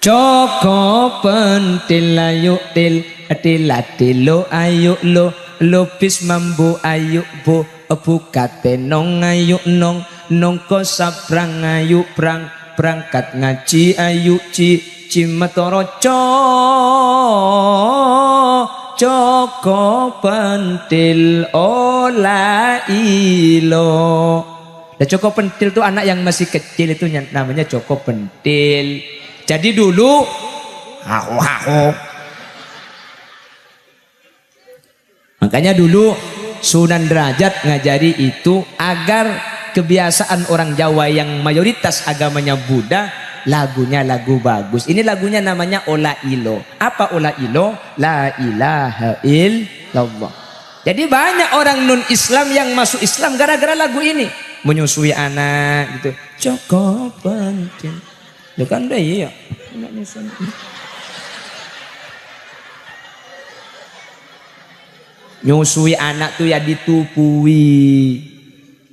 Joko pentil ayu til tilatilo ayu lo lupis mambu ayu bu bukate nong ayu nong nongko saprang ayu prang berangkat ngaji ayu cimetoro Joko pentil ola ilo. Nah, Joko pentil itu anak yang masih kecil itu namanya Joko pentil. Jadi dulu makanya dulu Sunan Derajat ngajari itu agar kebiasaan orang Jawa yang mayoritas agamanya Buddha, lagunya lagu bagus. Ini lagunya namanya Ola Ilo. Apa Ola Ilo? La ilaha illallah. Jadi banyak orang non Islam yang masuk Islam gara-gara lagu ini. Menyusui anak gitu. Joko pentil. Ya kan deh iya. Nyusui anak tuh ya ditupui.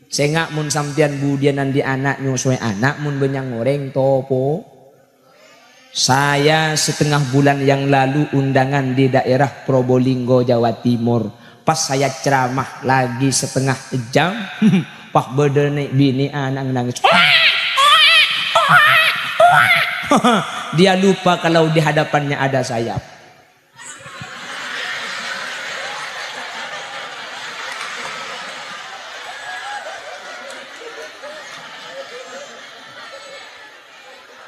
Sengak mun sampian budianan di anak nyusui anak mun benyang goreng topo. Saya setengah bulan yang lalu undangan di daerah Probolinggo Jawa Timur. Pas saya ceramah lagi setengah jam, pak bedene bini anak nangis. Dia lupa kalau di hadapannya ada sayap.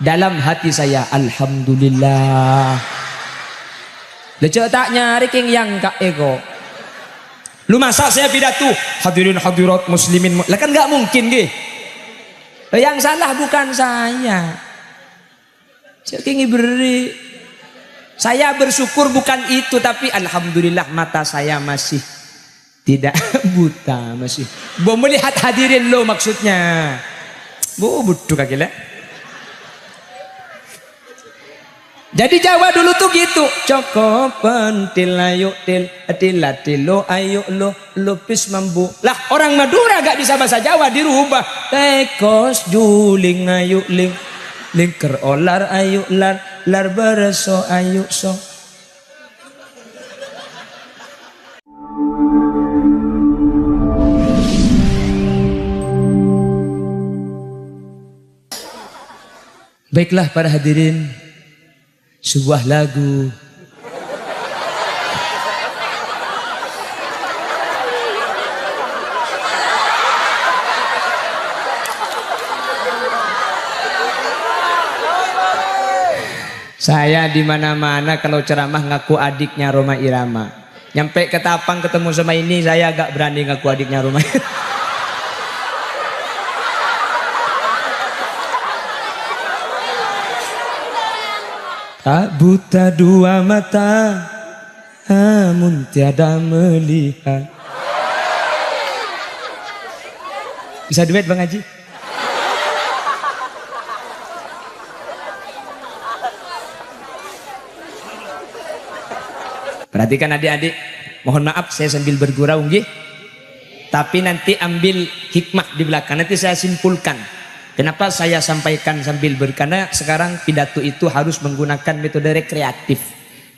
Dalam hati saya, alhamdulillah. Lecek tak nyari king yang kak ego. Lu masa saya pidato hadirin hadirat muslimin, lah kan nggak mungkin gih. Yang salah bukan saya. Saya beri. Saya bersyukur bukan itu, tapi alhamdulillah mata saya masih tidak buta, masih mau melihat hadirin lo maksudnya. Bu butuh kakile. Jadi Jawa dulu tuh gitu. Joko pentil ayu til tilatilo ayu lo lupis mambu. Lah orang Madura gak bisa bahasa Jawa dirubah. Tekos juling ayu ling lingker olar ayu lar bereso ayu so. Baiklah para hadirin, sebuah lagu saya di mana-mana kalau ceramah ngaku adiknya Roma Irama. Nyampe ke Tapang ketemu sama ini saya agak berani ngaku adiknya Roma. Tak buta dua mata, namun tiada melihat. Bisa duet Bang Haji? Perhatikan adik-adik, mohon maaf saya sambil bergurau nggih. Tapi nanti ambil hikmah di belakang, nanti saya simpulkan. Kenapa saya sampaikan sambil karena sekarang pidato itu harus menggunakan metode rekreatif.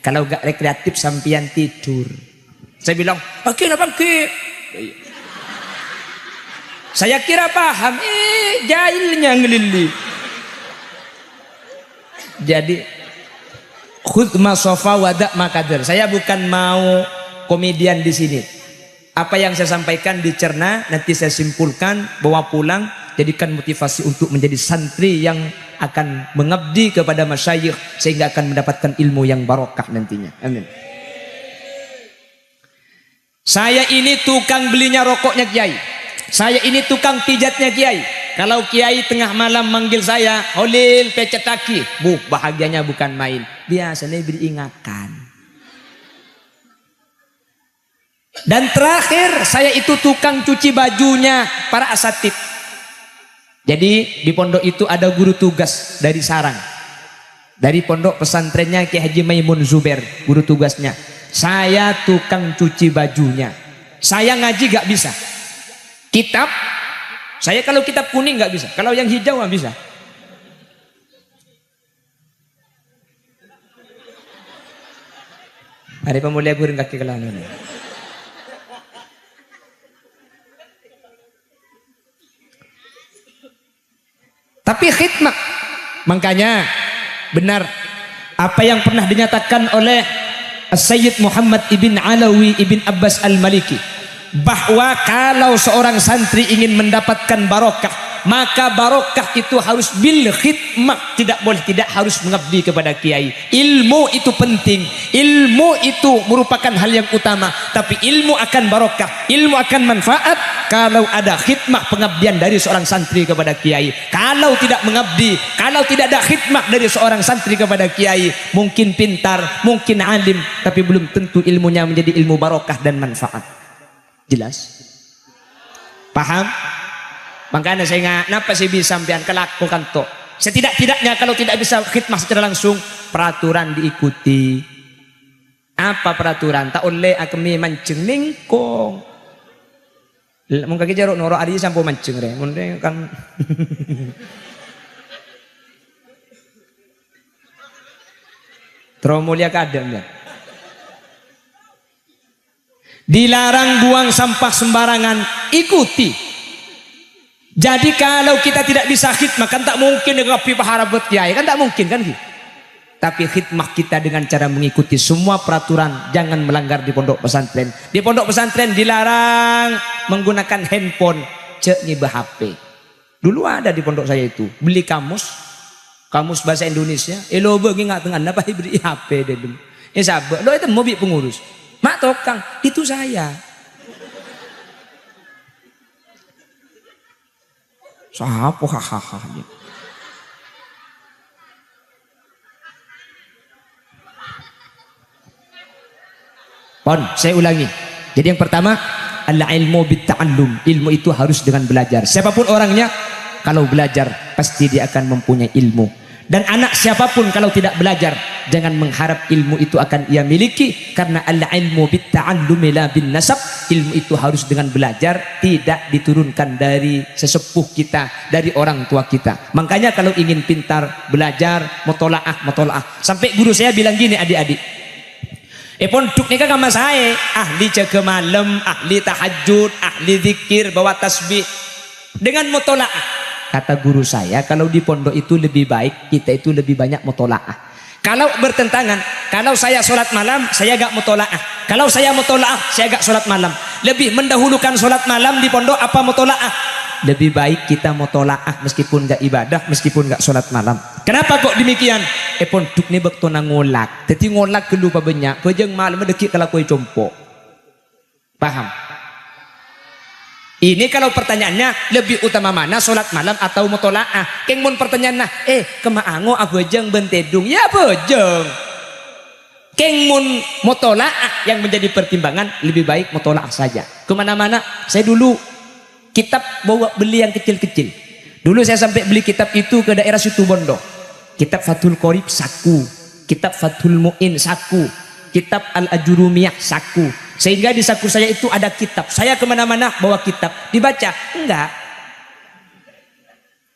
Kalau gak rekreatif sampian tidur. Saya bilang, oke apa ke? Saya kira paham, jahilnya ngelili. Jadi khudh ma sofa wadak makader. Saya bukan mau komedian di sini. Apa yang saya sampaikan dicerna, nanti saya simpulkan, bawa pulang. Jadikan motivasi untuk menjadi santri yang akan mengabdi kepada masyayikh sehingga akan mendapatkan ilmu yang barokah nantinya. Amin. Saya ini tukang belinya rokoknya Kiai. Saya ini tukang pijatnya Kiai. Kalau Kiai tengah malam manggil saya, Holil pecet kaki. Bahagianya bukan main. Biasanya beri ingatan. Dan terakhir, saya itu tukang cuci bajunya para asatid. Jadi di pondok itu ada guru tugas dari sarang. Dari pondok pesantrennya Ki Haji Maimun Zubair, guru tugasnya. Saya tukang cuci bajunya. Saya ngaji gak bisa. Kitab, saya kalau kitab kuning gak bisa. Kalau yang hijau gak bisa. Hari pemulai burin kaki kelana. Tapi khidmat, makanya benar apa yang pernah dinyatakan oleh Sayyid Muhammad ibn Alawi ibn Abbas al-Maliki, bahwa kalau seorang santri ingin mendapatkan barokah, maka barokah itu harus bil khidmah, tidak boleh tidak harus mengabdi kepada kiai. Ilmu itu penting, ilmu itu merupakan hal yang utama, tapi ilmu akan barokah, ilmu akan manfaat kalau ada khidmah pengabdian dari seorang santri kepada kiai. Kalau tidak mengabdi, kalau tidak ada khidmah dari seorang santri kepada kiai, mungkin pintar, mungkin alim, tapi belum tentu ilmunya menjadi ilmu barokah dan manfaat. Jelas? Paham? Makanya saya ingat, kenapa saya bisa sampean kelakukan toh? Setidak-tidaknya kalau tidak bisa khidmah secara langsung, peraturan diikuti. Apa peraturan? Tak oleh akemi mancing ningkong. Mungkin kita jaruk noro adi sampo mancing re. Mungkin kan. Terus mulia kadang ya. Dilarang buang sampah sembarangan, ikuti. Jadi kalau kita tidak bisa khidmah, kan tak mungkin dengan pihara buat kiai, kan tak mungkin kan gitu. Tapi khidmah kita dengan cara mengikuti semua peraturan, jangan melanggar di pondok pesantren. Di pondok pesantren dilarang menggunakan handphone, cek nyibah HP. Dulu ada di pondok saya itu, beli kamus bahasa Indonesia. Elo bagi nggak tengah, apa beri HP dedem. Sabar, lo itu mobil pengurus. Mak tokang, itu saya. Siapa hahaha. Pon, saya ulangi. Jadi yang pertama, al-ilmu bitta'allum. Ilmu itu harus dengan belajar. Siapapun orangnya, kalau belajar pasti dia akan mempunyai ilmu. Dan anak siapapun kalau tidak belajar, jangan mengharap ilmu itu akan ia miliki, karena al-ilmu bitta'allumi la bin nasab. Ilmu itu harus dengan belajar, tidak diturunkan dari sesepuh kita, dari orang tua kita. Makanya kalau ingin pintar, belajar, mutola'ah. Sampai guru saya bilang gini, adik-adik, pondok ni kan sama saya, ahli jaga malam, ahli tahajud, ahli zikir, bawa tasbih dengan mutola'ah. Kata guru saya, kalau di pondok itu lebih baik kita itu lebih banyak mutola'ah. Kalau bertentangan, kalau saya sholat malam, saya gak mutola'ah. Kalau saya mutola'ah, saya gak sholat malam. Lebih mendahulukan sholat malam di pondok apa mutola'ah? Lebih baik kita mutola'ah meskipun gak ibadah, meskipun gak sholat malam. Kenapa kok demikian? Pondok ni bektona ngolak. Jadi ngolak ke lupa banyak. Kejeng malam dekik kalau kue compok. Paham? Ini kalau pertanyaannya lebih utama mana, sholat malam atau mutola'ah? Keng mun pertanyaannya, kemaango abojeng bentedung, ya abojeng. Keng mun mutola'ah yang menjadi pertimbangan, lebih baik mutola'ah saja. Kemana-mana, saya dulu kitab bawa beli yang kecil-kecil. Dulu saya sampai beli kitab itu ke daerah Situbondo. Kitab Fathul Qorib saku, kitab Fathul Mu'in saku, kitab Al-Ajurumiyah saku. Sehingga di saku saya itu ada kitab. Saya kemana-mana bawa kitab. Dibaca? Enggak.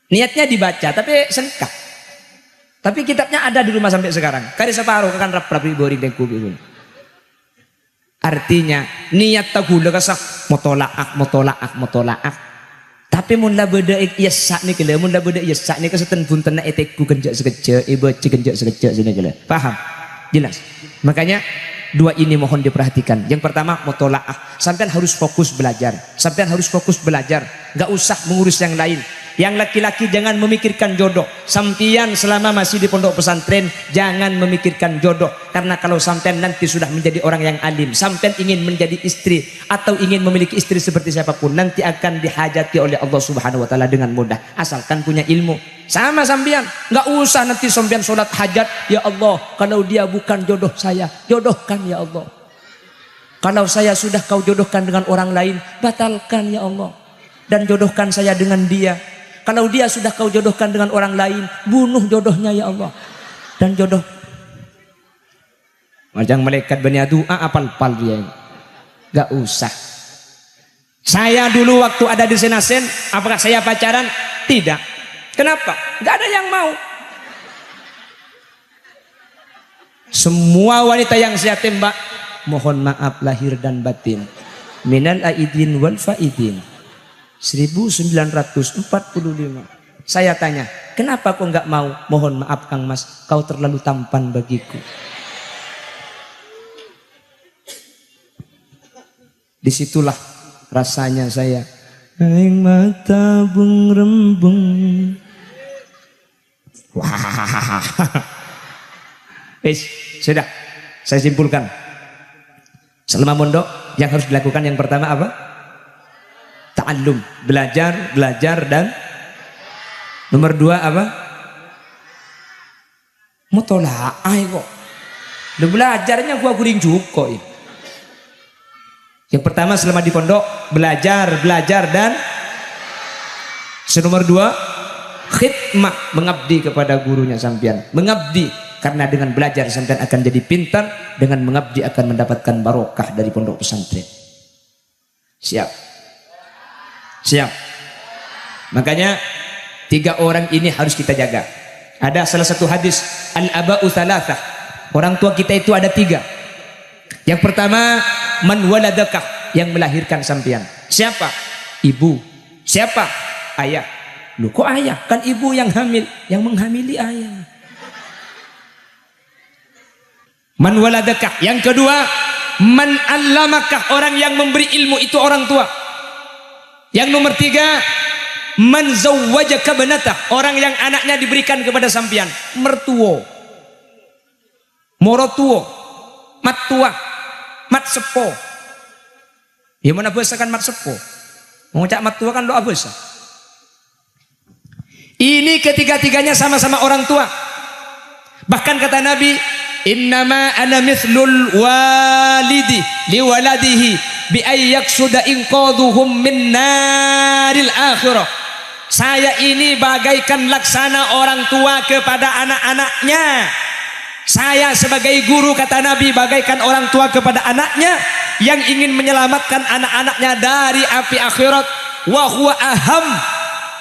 Niatnya dibaca, tapi sengkak. Tapi kitabnya ada di rumah sampai sekarang. Kari separuh kan rap-rap boring dan kubi. Artinya niat tagula kasah mutola'ah. Tapi mun la beda yasa ni kele, mun la beda yasa ni keseten punten etekku kenjak sekece, ibaca kenjak sekece sini kele. Paham? Jelas. Makanya dua ini mohon diperhatikan. Yang pertama mutola'ah. Sampean harus fokus belajar. Gak usah mengurus yang lain. Yang laki-laki jangan memikirkan jodoh. Sampean selama masih di pondok pesantren jangan memikirkan jodoh. Karena kalau sampean nanti sudah menjadi orang yang alim, sampean ingin menjadi istri atau ingin memiliki istri seperti siapapun, nanti akan dihajati oleh Allah Subhanahu wa taala dengan mudah. Asalkan punya ilmu. Sama sampean, nggak usah nanti sampean sholat hajat, ya Allah, kalau dia bukan jodoh saya, jodohkan ya Allah. Kalau saya sudah kau jodohkan dengan orang lain, batalkan ya Allah, dan jodohkan saya dengan dia. Kalau dia sudah kau jodohkan dengan orang lain, bunuh jodohnya ya Allah, dan jodoh. Macam malaikat Bani Doa apal-pal dia. Gak usah. Saya dulu waktu ada di Senasen, apakah saya pacaran? Tidak. Kenapa? Gak ada yang mau. Semua wanita yang saya tembak, mohon maaf lahir dan batin. Minal aidin wal faidin. 1945. Saya tanya, kenapa kau nggak mau? Mohon maaf Kang Mas, kau terlalu tampan bagiku. Disitulah rasanya saya. Aing mata bung rembung. Wah. Sudah, saya simpulkan. Selama mondok yang harus dilakukan yang pertama apa? Ta'allum, belajar dan nomor 2 apa? Mutola'ah kok. Lu belajarnya gua guring juga ya. Yang pertama selama di pondok belajar dan nomor 2 khidmah, mengabdi kepada gurunya sampean. Mengabdi karena dengan belajar sampean akan jadi pintar, dengan mengabdi akan mendapatkan barokah dari pondok pesantren. Siap? Siap. Makanya 3 orang ini harus kita jaga. Ada salah satu hadis, al-aba'u thalathah. Orang tua kita itu ada 3. Yang pertama, man waladakah, yang melahirkan sampean. Siapa? Ibu. Siapa? Ayah. Lu kok ayah? Kan ibu yang hamil, yang menghamili ayah. Man waladakah. Yang kedua, man allamakah, orang yang memberi ilmu itu orang tua. Yang nomor 3, man zawwajaka banatah, orang yang anaknya diberikan kepada sampean. Mertuo, morotuo, mattua, mat sepo. Ya mana bahasa kan mat sepo. Mengucap mat tua kan doa bahasa. Ini ketiga-tiganya sama-sama orang tua. Bahkan kata Nabi, innama ana mithlul walidi liwaladihi bi ayyaksuda inqadhuhum min naril akhirah. Saya ini bagaikan laksana orang tua kepada anak-anaknya. Saya sebagai guru, kata Nabi, bagaikan orang tua kepada anaknya yang ingin menyelamatkan anak-anaknya dari api akhirat. Wa huwa aham,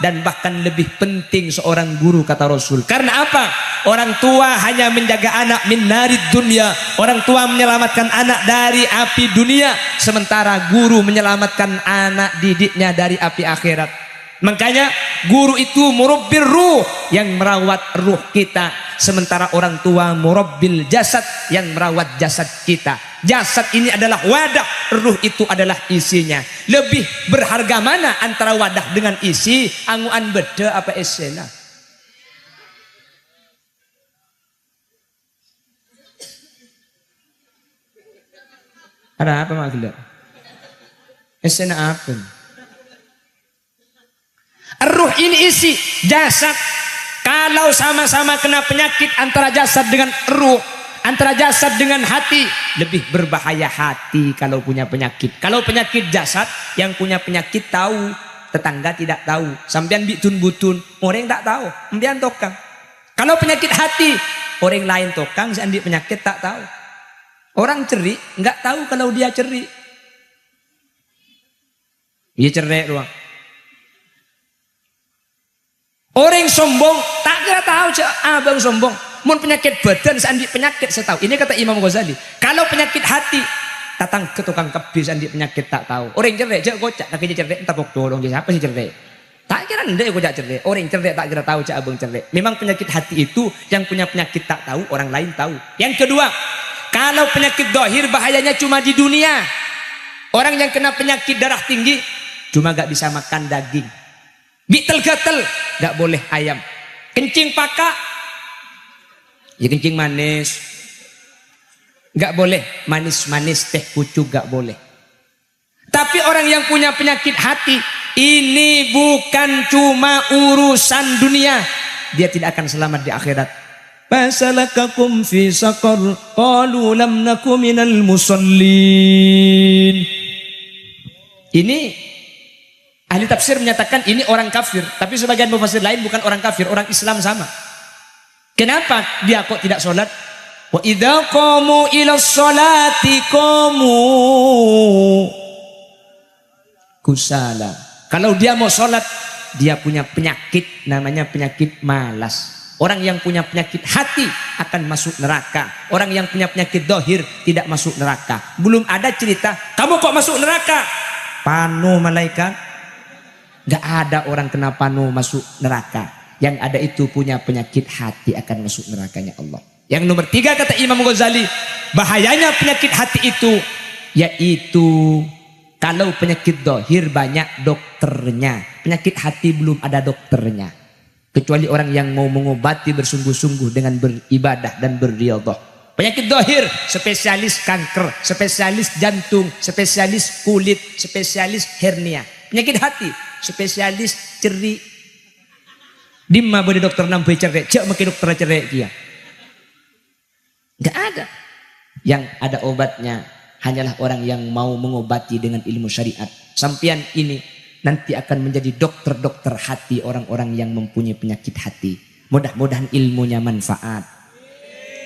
dan bahkan lebih penting seorang guru, kata Rasul. Karena apa? Orang tua hanya menjaga anak min narid dunia. Orang tua menyelamatkan anak dari api dunia, sementara guru menyelamatkan anak didiknya dari api akhirat. Makanya guru itu murabbir ruh, yang merawat ruh kita, sementara orang tua murabbil jasad, yang merawat jasad kita. Jasad ini adalah wadah, ruh itu adalah isinya. Lebih berharga mana antara wadah dengan isi? Anguan beda apa esena? Ada apa maksudnya? Esena apa? Ruh ini isi, jasad. Kalau sama-sama kena penyakit antara jasad dengan ruh, antara jasad dengan hati, lebih berbahaya hati kalau punya penyakit. Kalau penyakit jasad, yang punya penyakit tahu, tetangga tidak tahu. Sampean bitun butun, orang tak tahu, sampean tokang. Kalau penyakit hati, orang lain tokang, seandainya penyakit tak tahu. Orang cerik nggak tahu kalau dia cerik. Dia cerik doang. Orang sombong tak kira tahu abang sombong. Mun penyakit badan seandainya penyakit saya tahu. Ini kata Imam Ghazali. Kalau penyakit hati, datang ke tukang kebis seandainya penyakit tak tahu. Orang cerik jak kocak, tak kira cerik entar kok dorong siapa sih cerik. Tak kira ndek kocak cerik. Orang cerik tak kira tahu cak abang cerik. Memang penyakit hati itu yang punya penyakit tak tahu, orang lain tahu. Yang kedua, kalau penyakit dohir bahayanya cuma di dunia. Orang yang kena penyakit darah tinggi cuma gak bisa makan daging. Bitel-gatel gak boleh ayam. Kencing paka ya kencing manis gak boleh. Manis-manis teh pucuk gak boleh. Tapi orang yang punya penyakit hati, ini bukan cuma urusan dunia, dia tidak akan selamat di akhirat. Fasalakakum fi saqar qalu lam naku minal musallin. Ini ahli tafsir menyatakan ini orang kafir, tapi sebagian mufassir lain bukan orang kafir, orang Islam sama. Kenapa dia kok tidak sholat? Wa idza qamu ila sholati qamu kusala. Kalau dia mau sholat, dia punya penyakit namanya penyakit malas. Orang yang punya penyakit hati akan masuk neraka. Orang yang punya penyakit dohir tidak masuk neraka. Belum ada cerita, kamu kok masuk neraka? Panu malaikat. Gak ada orang kena panu masuk neraka. Yang ada itu punya penyakit hati akan masuk nerakanya Allah. Yang nomor 3 kata Imam Ghazali, bahayanya penyakit hati itu, yaitu kalau penyakit dohir banyak dokternya. Penyakit hati belum ada dokternya. Kecuali orang yang mau mengobati bersungguh-sungguh dengan beribadah dan berriyadhah. Penyakit dohir, spesialis kanker, spesialis jantung, spesialis kulit, spesialis hernia. Penyakit hati, spesialis ceri. Dimma boleh dokter nampai cerai, cek makin dokter cerai dia. Gak ada. Yang ada obatnya hanyalah orang yang mau mengobati dengan ilmu syariat. Sampian ini nanti akan menjadi dokter-dokter hati, orang-orang yang mempunyai penyakit hati. Mudah-mudahan ilmunya manfaat.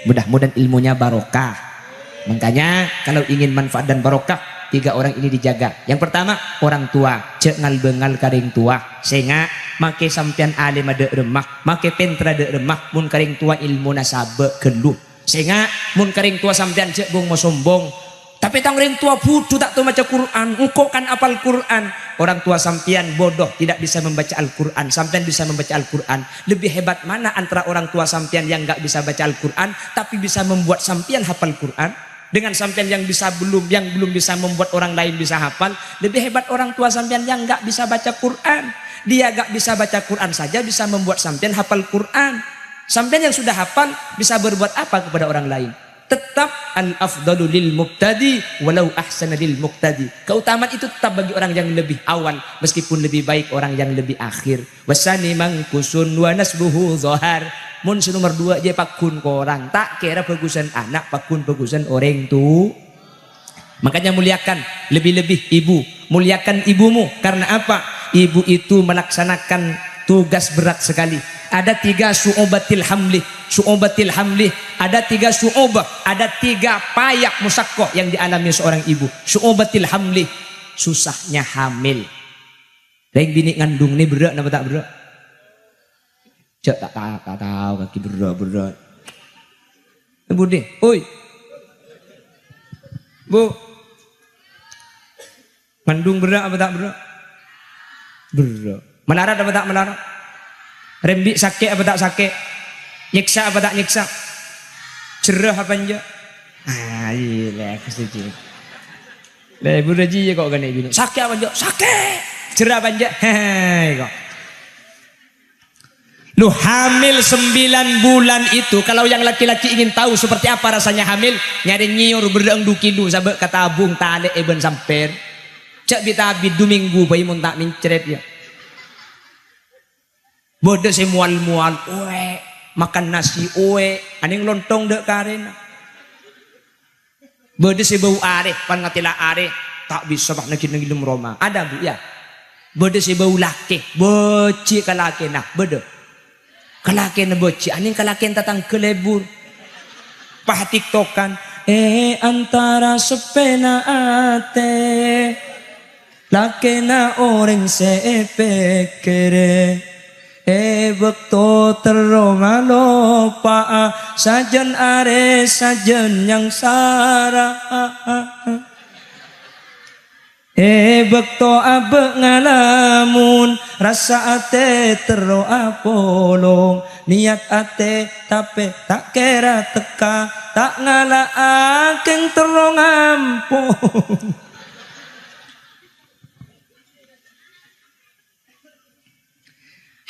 Mudah-mudahan ilmunya barokah. Makanya kalau ingin manfaat dan barokah, 3 orang ini dijaga. Yang pertama, orang tua. Cek ngal bengal karing tua. Sehingga make sampian alim ada remah, make pentra ada remah, mun karing tua ilmu nasabe keluh. Sehingga mun karing tua sampian cek bung mau sombong. Tapi tangring tua bodoh tak tahu baca Quran, engkau kan apal Quran. Orang tua sampian bodoh tidak bisa membaca Al-Quran, sampian bisa membaca Al-Quran. Lebih hebat mana antara orang tua sampian yang nggak bisa baca Al-Quran tapi bisa membuat sampian hafal Quran, dengan sampian yang belum bisa membuat orang lain bisa hafal. Lebih hebat orang tua sampian yang nggak bisa baca Quran. Dia nggak bisa baca Quran saja bisa membuat sampian hafal Quran. Sampian yang sudah hafal bisa berbuat apa kepada orang lain? Tetap al-afdalu lil muqtadi walau ahsana lil muqtadi. Keutamaan itu tetap bagi orang yang lebih awal meskipun lebih baik orang yang lebih akhir. Wasani mangkusun wa nasbuhu zahar. Mun nomor 2 je pakun ko orang, tak kira bagusan anak, pakun bagusan orang tu. Makanya muliakan lebih-lebih ibu, muliakan ibumu. Karena apa? Ibu itu melaksanakan tugas berat sekali. Ada 3 su'ubatil hamli. Su'ubatil hamli. Ada 3 su'ubah. Ada 3 payak musakkoh yang dialami seorang ibu. Su'ubatil hamli. Susahnya hamil. Yang bini ngandung ni berat apa tak berat? Cek tak tahu kaki berat. Bu deh. Oi. Bu. Ngandung berat apa tak berat? Berat. Melarat apa tak melarat? Rembik sakit apa tak sakit? Nyiksa apa tak nyiksa? Cerah apa enggak? Iya, aku setuju. Lah ibu Raji kok gane bini. Sakit apa enggak? Sakit. Cerah apa enggak? Hei kok. Lu hamil 9 bulan itu, kalau yang laki-laki ingin tahu seperti apa rasanya hamil, nyari nyiur berang dukidu sabek kata abung tale eben samper. Cak bitabid 2 minggu bayi mun tak mincret ya. Bodoh si mual-mual, uwe, makan nasi, uwe, aning lontong dek karena. Bodoh si bau are, pan ngatila are, tak bisa bak nagilum Roma. Ada bu ya. Bodoh si bau laki, boci kalaki nah, bodoh. Kalaki na boci, aning kalaki tatang kelebur. Pah tiktokan, antara sepena ate, laki na orang sepekere. Bekto teromalo pa sajen are sajen yang sara. Bekto abe ngalamun rasa ate tero apolong niat ate tapi tak kira teka tak ngala akeng tero ngampung.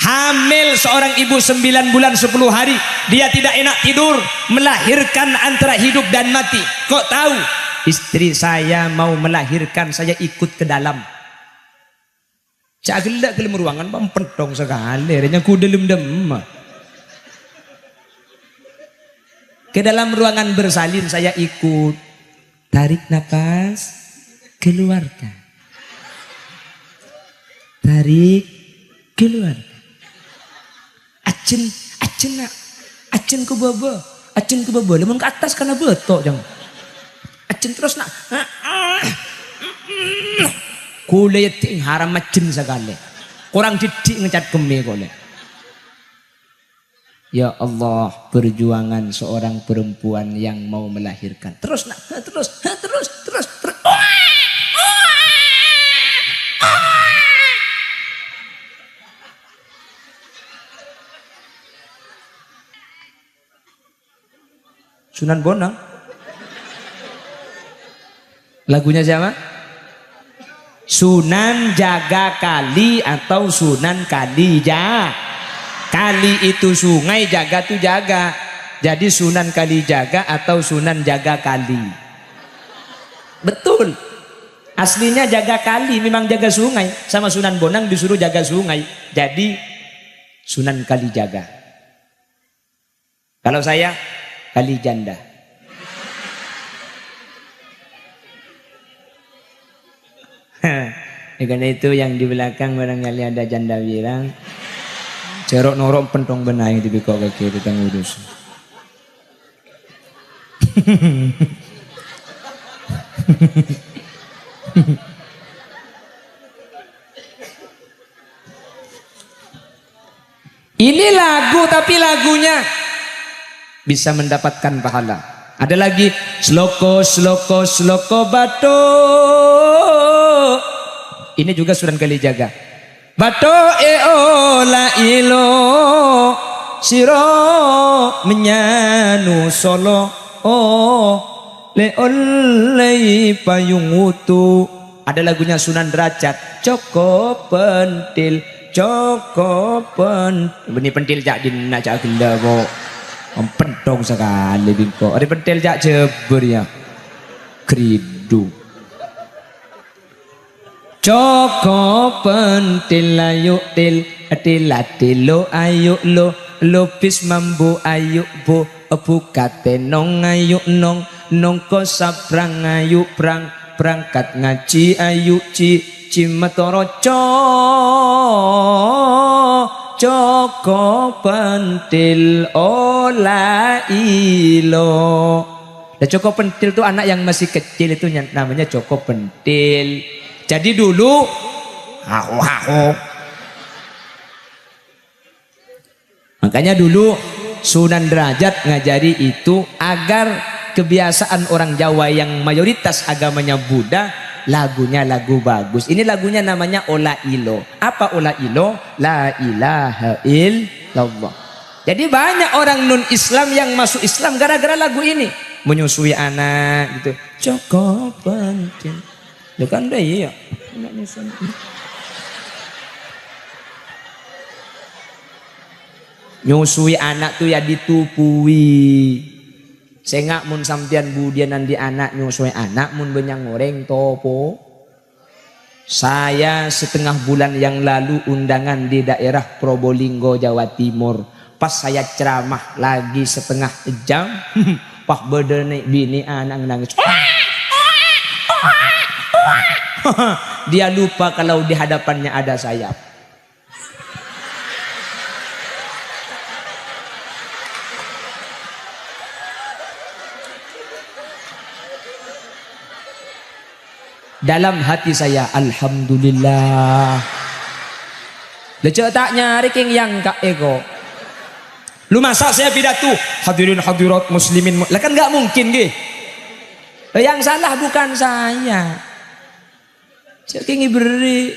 Hamil seorang ibu 9 bulan 10 hari, dia tidak enak tidur, melahirkan antara hidup dan mati. Kok tahu? Istri saya mau melahirkan, saya ikut ke dalam. Cak gelak ke dalam ruangan, pentong sekali, renya ku dalam dem. Ke dalam ruangan bersalin saya ikut. Tarik napas, keluarkan. Tarik, keluarkan. Acen ke baba, lemon ke atas karena betok jangan. Acen terus nak. Kule ting haram macen sekali. Kurang didik ngecat keme kole. Ya Allah, perjuangan seorang perempuan yang mau melahirkan. Terus nak, terus. Sunan Bonang. Lagunya siapa? Sunan Jaga Kali atau Sunan Kalijaga. Kali itu sungai, jaga itu jaga. Jadi Sunan Kalijaga atau Sunan Jaga Kali. Betul. Aslinya jaga kali, memang jaga sungai. Sama Sunan Bonang disuruh jaga sungai. Jadi Sunan Kalijaga. Kalau saya Kalijanda. Karena itu yang di belakang barangkali ada janda bilang. Cerok norok pentong benai di bikok kaki di tangurus. Ini lagu tapi lagunya bisa mendapatkan pahala. Ada lagi sloko bato. Ini juga Sunan Kalijaga. Bato la ilo siro menyanu solo le oleh payung utu. Ada lagunya Sunan Derajat. Joko pentil ini pentil jak dina jak genda kok pentong sekali bingko. Ada pentil jak jeber ya kridu. Joko pentil ayu til atilatilo ayu lo lupis mambu ayu bu bukate nong ayu nong ko saprang ayu prang berangkat ngaji ayu cimetoro Joko pentil ola ilo. Nah, Joko pentil itu anak yang masih kecil itu namanya Joko pentil. Jadi dulu makanya dulu Sunan Derajat ngajari itu agar kebiasaan orang Jawa yang mayoritas agamanya Buddha, lagunya lagu bagus. Ini lagunya namanya Ola Ilo. Apa Ola Ilo? La ilaha illallah. Jadi banyak orang non Islam yang masuk Islam gara-gara lagu ini. Menyusui anak gitu. Joko pentil. Ya kan deh iya. Nyusui anak tuh ya ditupui. Sengak mun samtian budianan di anak nyusui anak mun benyang goreng topo. Saya setengah bulan yang lalu undangan di daerah Probolinggo Jawa Timur. Pas saya ceramah lagi setengah jam, pas bedene bini anak nangis. Dia lupa kalau di hadapannya ada sayap. Dalam hati saya, alhamdulillah. Lecek tak nyari king yang kak ego. Lu masa saya pidato hadirin hadirat muslimin, lah kan nggak mungkin gih. Yang salah bukan saya. Cekingi beri.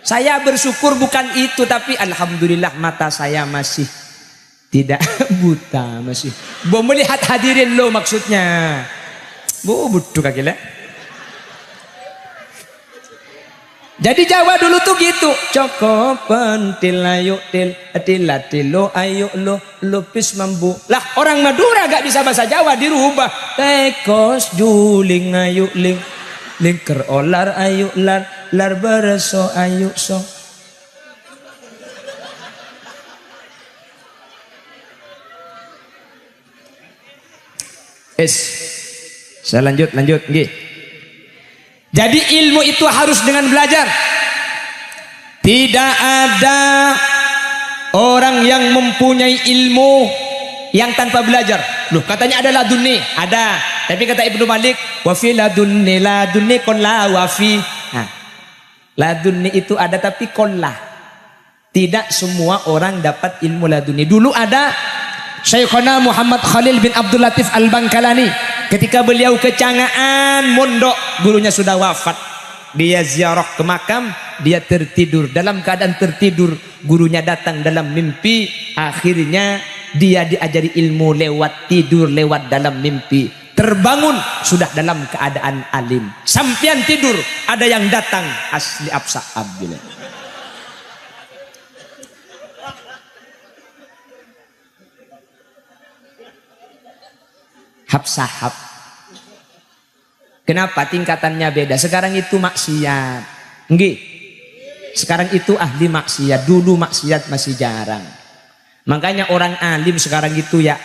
Saya bersyukur bukan itu, tapi alhamdulillah mata saya masih tidak buta, masih mau melihat hadirin lo maksudnya. Bu butuh kaki lah. Jadi Jawa dulu tuh gitu. Joko pentil ayu til atilatilo ayu lo lupis mambu. Lah orang Madura gak bisa bahasa Jawa dirubah. Tekos juling ayu ling lingker olar ayu lar bereso ayu so. Saya lanjut nggih. Jadi ilmu itu harus dengan belajar. Tidak ada orang yang mempunyai ilmu yang tanpa belajar. Loh, katanya ada ladunni, ada. Tapi kata Ibnu Malik, wa fi ladunni qalla wa fi. Nah, ladunni itu ada tapi qalla. Tidak semua orang dapat ilmu laduni. Dulu ada Syekhona Muhammad Khalil bin Abdul Latif Al-Bangkalani. Ketika beliau kecangaan mondok, gurunya sudah wafat. Dia ziarah ke makam, dia tertidur. Dalam keadaan tertidur, gurunya datang dalam mimpi. Akhirnya dia diajari ilmu lewat tidur, lewat dalam mimpi. Terbangun sudah dalam keadaan alim. Sampian tidur, ada yang datang asli absa abdillah. Hab-sahab. Kenapa tingkatannya beda? Sekarang itu maksiat. Nggih. Sekarang itu ahli maksiat. Dulu maksiat masih jarang. Makanya orang alim sekarang itu ya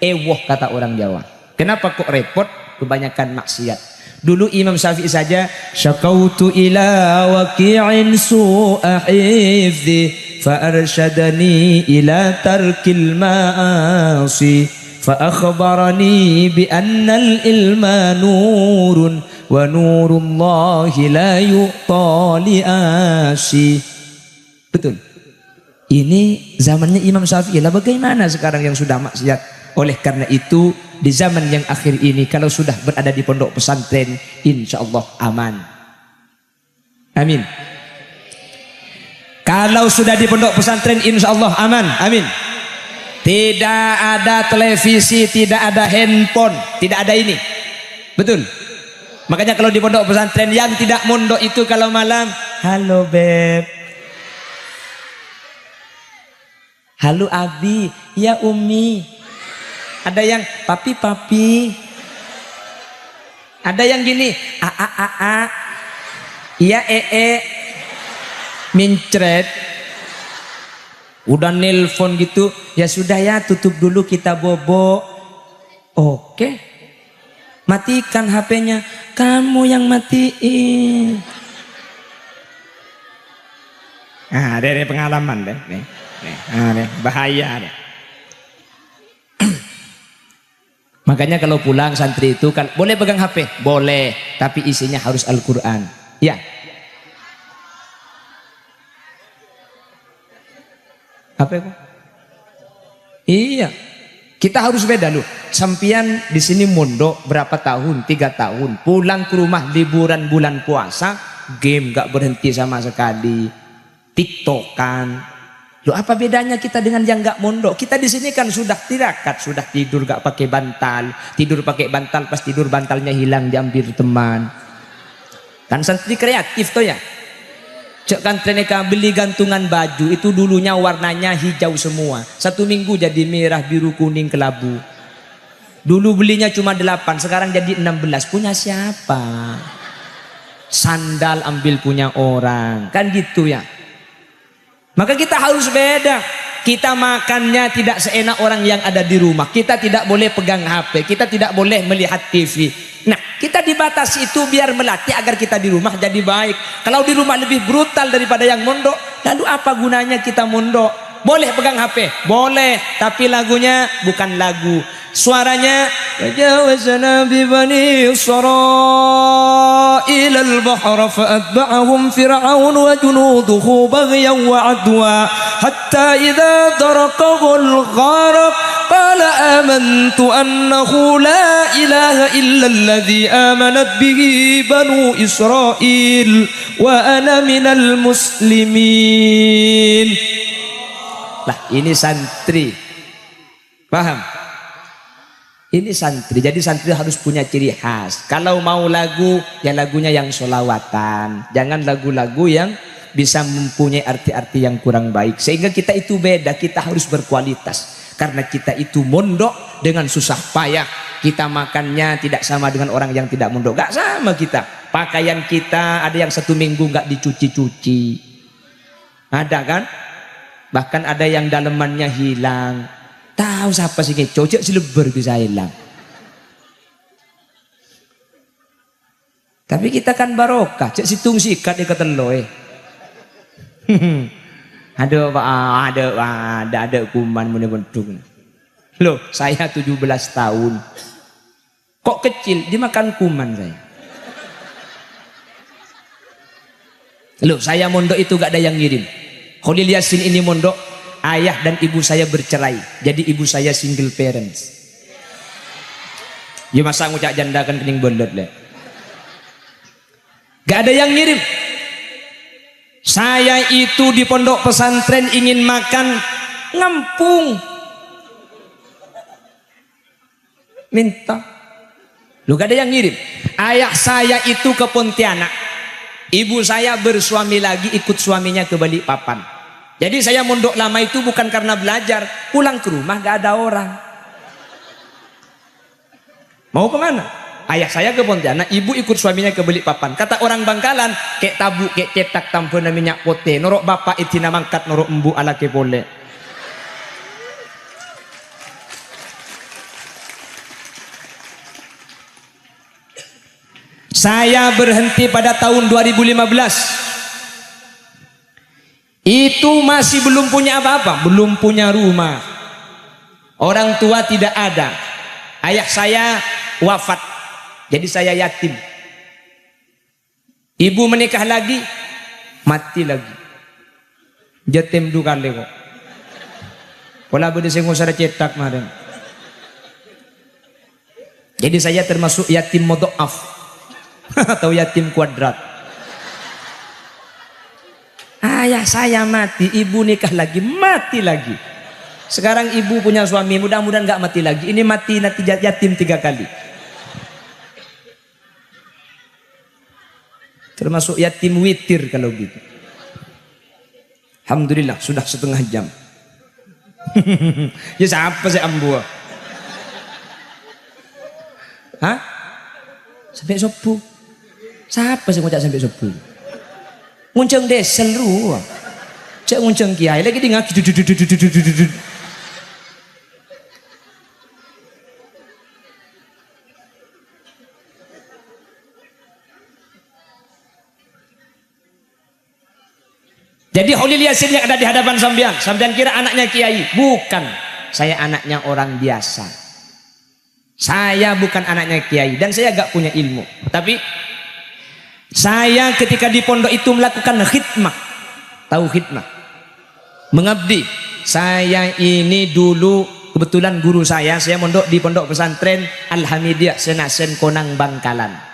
ewoh kata orang Jawa. Kenapa kok repot? Kebanyakan maksiat. Dulu Imam Syafi'i saja syakautu ila waqi'in su'a hifdhi fa arsyadani ila tarkil ma'asi. فأخبرني بأن العلم نور ونور الله لا يعطى لآسي. Betul. Ini zamannya Imam Syafi'i. Lah bagaimana sekarang yang sudah maksiat? Oleh karena itu di zaman yang akhir ini kalau sudah berada di pondok pesantren insya Allah aman. Amin. Kalau sudah di pondok pesantren insya Allah aman. Amin. Tidak ada televisi, tidak ada handphone, tidak ada ini. Betul. Makanya kalau di pondok pesantren yang tidak mondok itu kalau malam, halo beb, halo abi, ya umi. Ada yang papi, ada yang gini, a, iya mincret. Udah nelpon gitu, ya sudah ya tutup dulu kita bobo. Oke. Matikan HP-nya. Kamu yang matiin. Ah, dari pengalaman deh. Nih, bahaya deh. Makanya kalau pulang santri itu kan boleh pegang HP, boleh, tapi isinya harus Al-Qur'an. Ya. Apa itu? Iya. Kita harus beda loh. Sampian di sini mondok berapa tahun? 3 tahun. Pulang ke rumah liburan bulan puasa, game gak berhenti sama sekali. TikTokan. Loh apa bedanya kita dengan yang gak mondok? Kita di sini kan sudah tirakat, sudah tidur gak pakai bantal. Tidur pakai bantal, pas tidur bantalnya hilang diambil teman. Kan santri kreatif toh ya. Cek kan treneka beli gantungan baju itu dulunya warnanya hijau semua. 1 minggu jadi merah, biru, kuning, kelabu. Dulu belinya cuma 8, sekarang jadi 16. Punya siapa? Sandal ambil punya orang. Kan gitu ya. Maka kita harus beda. Kita makannya tidak seenak orang yang ada di rumah. Kita tidak boleh pegang HP. Kita tidak boleh melihat TV. Nah, kita dibatasi itu biar melatih agar kita di rumah jadi baik. Kalau di rumah lebih brutal daripada yang mondok, lalu apa gunanya kita mondok? Boleh pegang HP? Boleh. Tapi lagunya bukan lagu. Suaranya Wajawazna bi bani Israil al-bahr fa'atba'ahum fir'aun wa junuduhu baghyan wa adwa hatta idza darakahu al-gharq qala amantu annahu la ilaha illa alladhi amanat bihi banu Israil wa ana minal muslimin. Lah ini santri. Paham? Ini santri, jadi santri harus punya ciri khas. Kalau mau lagu, ya lagunya yang sholawatan. Jangan lagu-lagu yang bisa mempunyai arti-arti yang kurang baik. Sehingga kita itu beda, kita harus berkualitas. Karena kita itu mondok dengan susah payah. Kita makannya tidak sama dengan orang yang tidak mondok. Gak sama kita. Pakaian kita ada yang 1 minggu gak dicuci-cuci. Ada kan? Bahkan ada yang dalemannya hilang. Tahu siapa sih cocok sileber bisa hilang. Tapi kita kan barokah, cek situng sikat di keteloe. Ada kuman menebuntung. Loh, saya 17 tahun. Kok kecil dimakan kuman saya. Loh, saya mondok itu gak ada yang ngirim. Khalil Yasin ini mondok, ayah dan ibu saya bercerai. Jadi ibu saya single parents. Ya masa ngucak janda kan kening bolot lah. Gak ada yang ngirim. Saya itu di pondok pesantren ingin makan ngampung. Minta. Lu gak ada yang ngirim. Ayah saya itu ke Pontianak. Ibu saya bersuami lagi, ikut suaminya ke Balikpapan. Jadi saya mondok lama itu bukan karena belajar. Pulang ke rumah gak ada orang. Mau kemana? Ayah saya ke Pontianak, ibu ikut suaminya ke Balikpapan. Kata orang Bangkalan, kek tabu, kek cetak tampuna minyak pote. Norok bapak itina mangkat, norok embu ala ke boleh. Saya berhenti pada tahun 2015. Itu masih belum punya apa-apa, belum punya rumah. Orang tua tidak ada. Ayah saya wafat. Jadi saya yatim. Ibu menikah lagi, mati lagi. Jatim dua kali kok. Pola bede sing usah cetak kemarin. Jadi saya termasuk yatim modhoaf atau yatim kuadrat. Ayah saya mati, ibu nikah lagi, mati lagi. Sekarang ibu punya suami, mudah-mudahan nggak mati lagi. Ini mati nanti yatim 3 kali. Termasuk yatim witir kalau gitu. Alhamdulillah sudah 1/2 jam. Ya siapa sih ambu? Hah? Sampai subuh. Siapa sih ngucap sampai subuh? Ngunceng desel ru. Cek ngunceng kiai lagi dengar. Jadi Khalil Yasin yang ada di hadapan sampean, sampean kira anaknya kiai? Bukan. Saya anaknya orang biasa. Saya bukan anaknya kiai dan saya gak punya ilmu. Tapi saya ketika di pondok itu melakukan khidmah. Tahu khidmah? Mengabdi. Saya ini dulu kebetulan guru saya mondok di pondok pesantren Al-Hamidiyah Senasen Konang Bangkalan.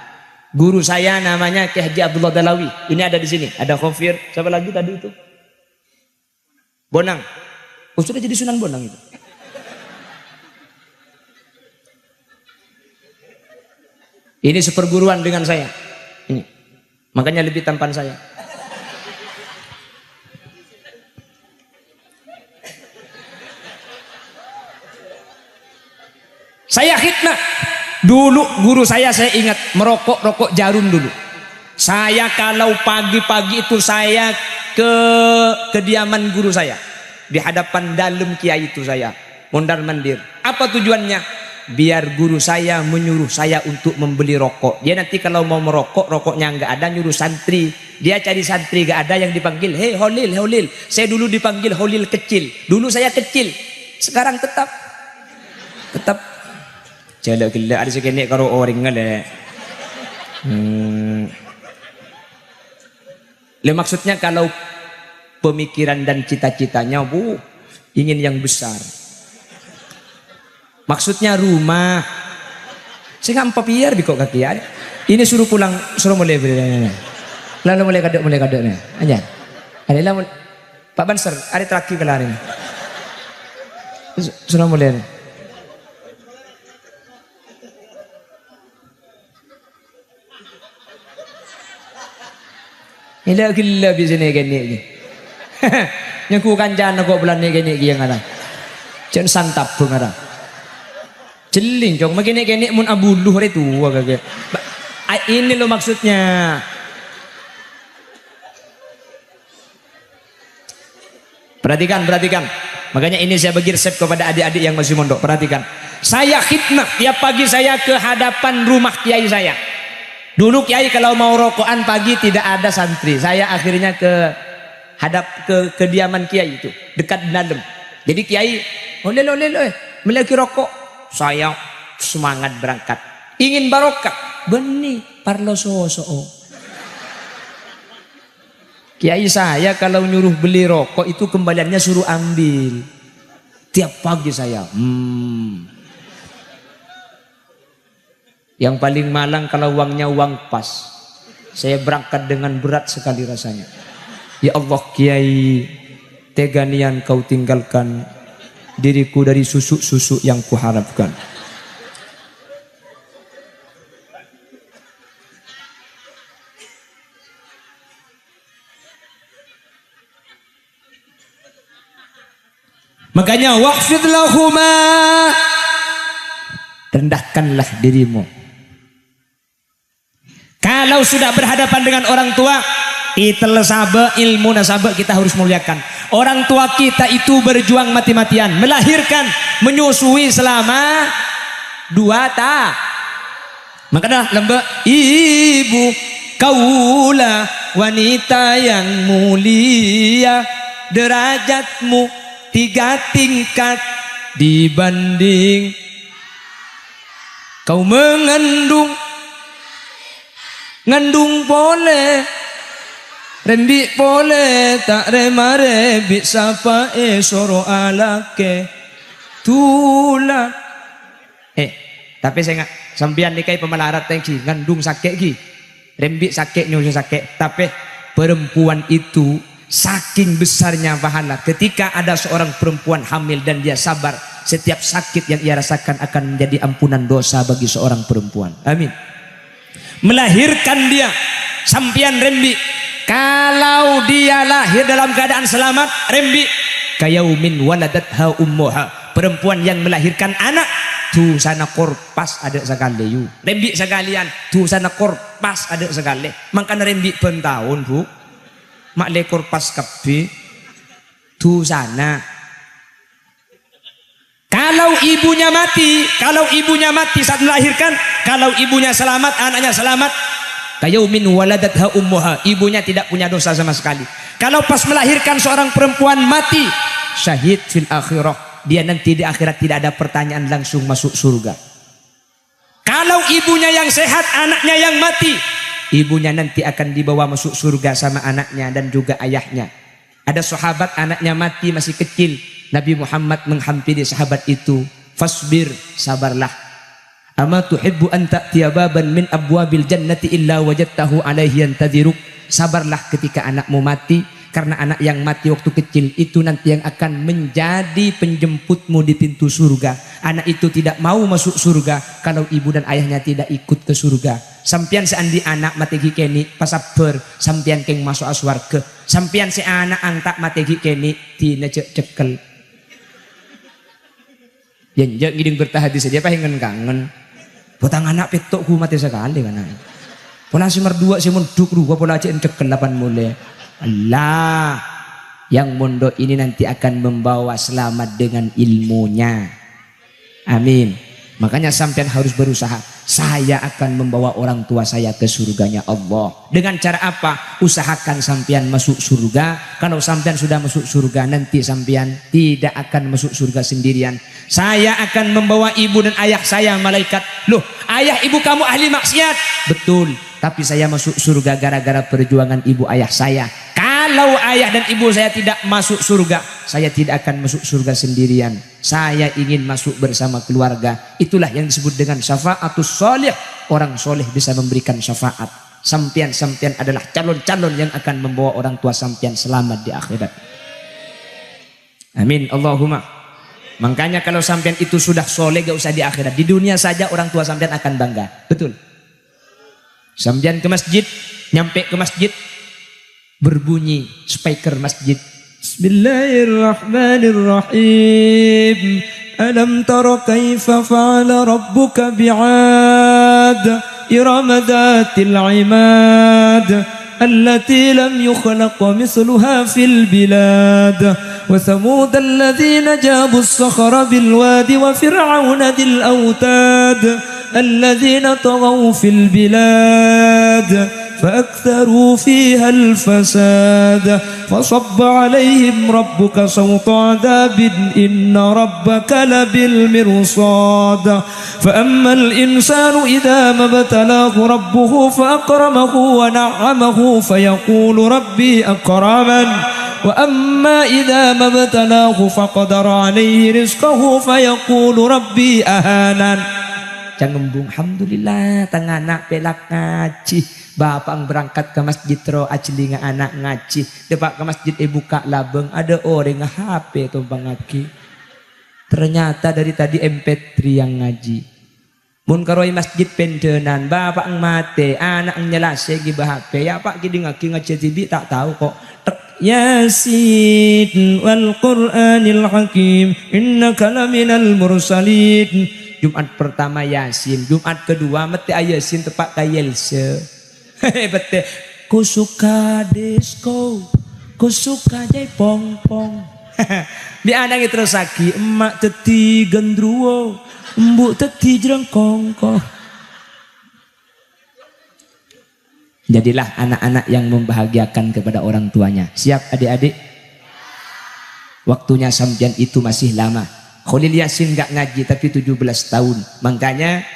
Guru saya namanya Ki Haji Abdullah Dalawi. Ini ada di sini. Ada Khofir. Siapa lagi tadi itu? Bonang. Oh sudah jadi Sunan Bonang itu. Ini seperguruan dengan saya. Ini. Makanya lebih tampan saya. Saya khidmah. Dulu guru saya ingat merokok rokok jarum dulu. Saya kalau pagi-pagi itu saya ke kediaman guru saya di hadapan dalam kiai itu saya mondar mandir. Apa tujuannya? Biar guru saya menyuruh saya untuk membeli rokok. Dia nanti kalau mau merokok rokoknya nggak ada nyuruh santri. Dia cari santri nggak ada yang dipanggil. Hei Holil, Holil. Saya dulu dipanggil Holil kecil. Dulu saya kecil. Sekarang tetap. Jalak gila ada sekene karo orang ngale. Maksudnya kalau pemikiran dan cita-citanya ingin yang besar. Maksudnya rumah. Saya nggak biar bikok kaki ada. Ini suruh pulang, suruh mulai lalu mulai kadek nih. Aja. Ada Pak Banser, ada terakhir kelarin. Suruh mulai. Ila gila bisa nih gini. Nyaku kancan kok bulan nih gini yang ada. Jangan santap pun ada. Celing cong, begini mun abuluh itu kagak. Ini lo maksudnya. Perhatikan. Makanya ini saya bagi resep kepada adik-adik yang masih mondok. Perhatikan. Saya khidmah tiap pagi saya ke hadapan rumah kiai saya. Dulu kiai kalau mau rokokan pagi tidak ada santri. Saya akhirnya ke kediaman kiai itu dekat dalam. Jadi kiai, oleh memiliki rokok. Saya semangat berangkat. Ingin barokah. Beni parlo so. Kiai saya kalau nyuruh beli rokok itu kembaliannya suruh ambil. Tiap pagi saya. Yang paling malang kalau uangnya uang pas. Saya berangkat dengan berat sekali rasanya. Ya Allah Kiai, tega nian kau tinggalkan diriku dari susu-susu yang kuharapkan. Makanya waqfid lahuma, rendahkanlah dirimu. Kalau sudah berhadapan dengan orang tua, itel sabe ilmu nasabe kita harus muliakan. Orang tua kita itu berjuang mati-matian, melahirkan, menyusui selama 2 tahun. Makanya lembek ibu kaulah wanita yang mulia, derajatmu 3 tingkat dibanding kau mengandung. Ngandung boleh, rembik boleh, tak remare bisa pae soro alake tulang. Tapi saya nggak sambian nikai pemelarat tengki ngandung sakit gi, rembik sakit nyusu sakit. Tapi perempuan itu saking besarnya pahala ketika ada seorang perempuan hamil dan dia sabar, setiap sakit yang ia rasakan akan menjadi ampunan dosa bagi seorang perempuan. Amin. Melahirkan dia sampian rembi, kalau dia lahir dalam keadaan selamat, rembi kayaumin waladatha ummuha, perempuan yang melahirkan anak tu sana korpas ada sekali yu, rembi sekalian tu sana korpas ada sekali. Makanya rembi pentahun bu mak lekor pas kapi tu sana. Kalau ibunya mati saat melahirkan, kalau ibunya selamat, anaknya selamat, kayaumin waladatha ummuha, ibunya tidak punya dosa sama sekali. Kalau pas melahirkan seorang perempuan mati, syahid fil akhirah, dia nanti di akhirat tidak ada pertanyaan, langsung masuk surga. Kalau ibunya yang sehat, anaknya yang mati, ibunya nanti akan dibawa masuk surga sama anaknya dan juga ayahnya. Ada sahabat anaknya mati masih kecil, Nabi Muhammad menghampiri sahabat itu, fasbir, sabarlah. Ama tuhibbu an ta'tiya baban min abwabil jannati illa wajadtahu alaihi yantadhiruk. Sabarlah ketika anakmu mati, karena anak yang mati waktu kecil itu nanti yang akan menjadi penjemputmu di pintu surga. Anak itu tidak mau masuk surga kalau ibu dan ayahnya tidak ikut ke surga. Sampian seandi anak mategi keni pasaper, sampian keng masuk aswarga. Sampian si anak antak mategi keni tina cekel. Yang ngiding bertahadi saja apa yang kangen. Potang anak petok ku mati sekali kan. Pola si merdua si munduk dua pola cek cekel 8 mulai. Allah yang mondok ini nanti akan membawa selamat dengan ilmunya. Amin. Makanya sampean harus berusaha. Saya akan membawa orang tua saya ke surganya Allah. Dengan cara apa? Usahakan sampean masuk surga. Kalau sampean sudah masuk surga, nanti sampean tidak akan masuk surga sendirian. Saya akan membawa ibu dan ayah saya malaikat. Loh, ayah ibu kamu ahli maksiat. Betul. Tapi saya masuk surga gara-gara perjuangan ibu ayah saya. Kalau ayah dan ibu saya tidak masuk surga, saya tidak akan masuk surga sendirian. Saya ingin masuk bersama keluarga. Itulah yang disebut dengan syafa'atus sholih. Orang soleh bisa memberikan syafaat. Sampian-sampian adalah calon-calon yang akan membawa orang tua sampian selamat di akhirat. Amin. Allahumma. Makanya kalau sampian itu sudah soleh, gak usah di akhirat. Di dunia saja orang tua sampian akan bangga. Betul. Sampian ke masjid, nyampe ke masjid, berbunyi speaker masjid. Bismillahirrahmanirrahim. Alam tara kaifa fa'ala rabbuka bi'ad iram dhatil 'imad allati lam yukhlaq mithluha fil bilad wa thamud alladhina jabu as-sakhra bil wadi wa fir'auna dhil awtad الذين طغوا في البلاد فأكثروا فيها الفساد فصب عليهم ربك صوت عذاب إن ربك لبالمرصاد فأما الإنسان إذا ما ابتلاه ربه فأكرمه ونعمه فيقول ربي أكرمن وأما إذا ما ابتلاه فقدر عليه رزقه فيقول ربي أهانن. Jangan ngembung, alhamdulillah tengah anak pelak ngaji. Bapak berangkat ke masjid ro ajli anak ngaji. Depak ke masjid buka labeng ada orang HP tumpang ngaki. Ternyata dari tadi MP3 yang ngaji. Mun karoi masjid pendenan bapak mate anak nyelase gi HP ya pak gidi ngaki ngaji TV tak tahu kok. Yasin wal Qur'anil Hakim innaka laminal mursalin. Jumat pertama Yasin, Jumat kedua mete Yasin tepat kayelse. Bete, ku suka disco, ku suka jai pong pong. Di anak terus lagi, emak teti gendruwo, embuk teti jerengkongko. Jadilah anak-anak yang membahagiakan kepada orang tuanya. Siap adik-adik? Waktunya sampean itu masih lama. Khalil Yasin gak ngaji tapi 17 tahun. Makanya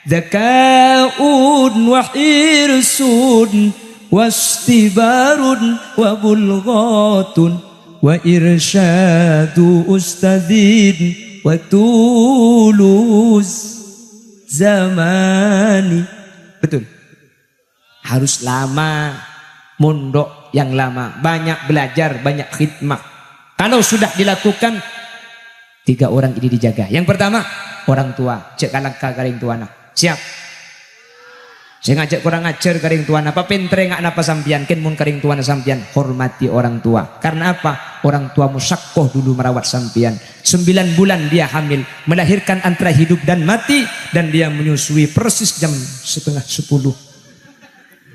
Zakaun wa hirsun wastibarun wa bulghatun wa irsyadu ustadzin wa tulus zamani. Betul. Harus lama, mondok yang lama, banyak belajar, banyak khidmah. Kalau sudah dilakukan 3 orang ini dijaga. Yang pertama orang tua, cek kalangka garing tuana. Siap. Saya ngajak kurang ngajar garing tuana. Apa pentre ngak napa sampian? Ken mun garing tuana sampian hormati orang tua. Karena apa? Orang tua musyakoh dulu merawat sampian. 9 bulan dia hamil, melahirkan antara hidup dan mati, dan dia menyusui persis jam 9:30.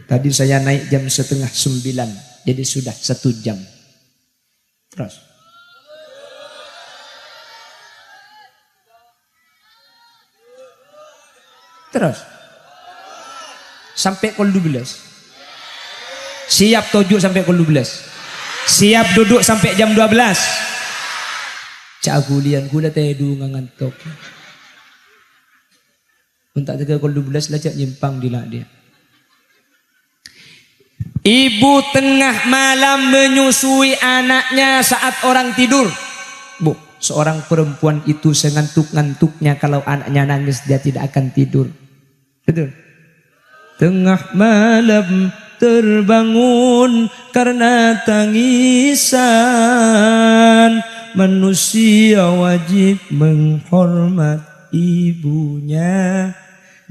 Tadi saya naik jam 8:30, jadi sudah 1 jam. Terus. Terus sampai kol 12. Siap tojuk sampai kol 12. Siap duduk sampai jam 12. Cagulian gula tedu ngantuk. Untuk jaga kol 12 lah cak nyimpang di lah dia. Ibu tengah malam menyusui anaknya saat orang tidur. Bu, seorang perempuan itu sengantuk-ngantuknya kalau anaknya nangis dia tidak akan tidur. Betul. Tengah malam terbangun karena tangisan. Manusia wajib menghormat ibunya.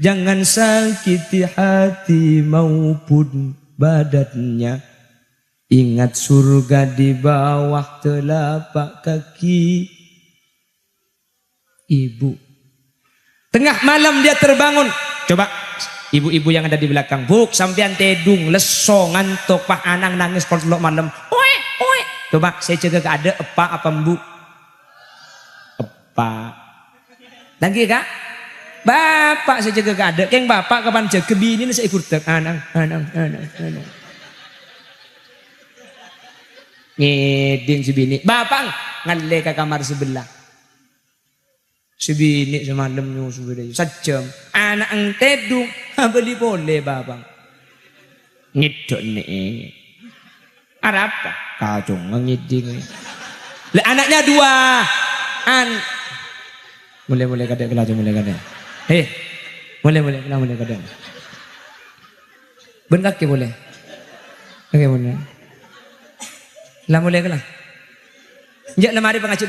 Jangan sakiti hati maupun badannya. Ingat surga di bawah telapak kaki ibu. Tengah malam dia terbangun. Coba ibu-ibu yang ada di belakang, buk sampean tedung leso ngantuk pak anang nangis kalau malam. Oe oe. Coba saya jaga ke ada apa mbu? Apa? Lagi kak? Bapak saya jaga ke ada. Keng bapak kapan jaga bini saya ikut anang. Ngeding si bini. Bapak ngalle ke kamar sebelah. Si bini semalam nyusu dia sejam. Anak ang tedung beli boleh bapak. Ngidok nih. Ada apa? Kacung ngiding. Anaknya 2. Mulai kadang kelaju mulai kadang. Mulai kadang. Benar ke boleh? Oke boleh. Lah mulai kelah. Jak lemari pengajian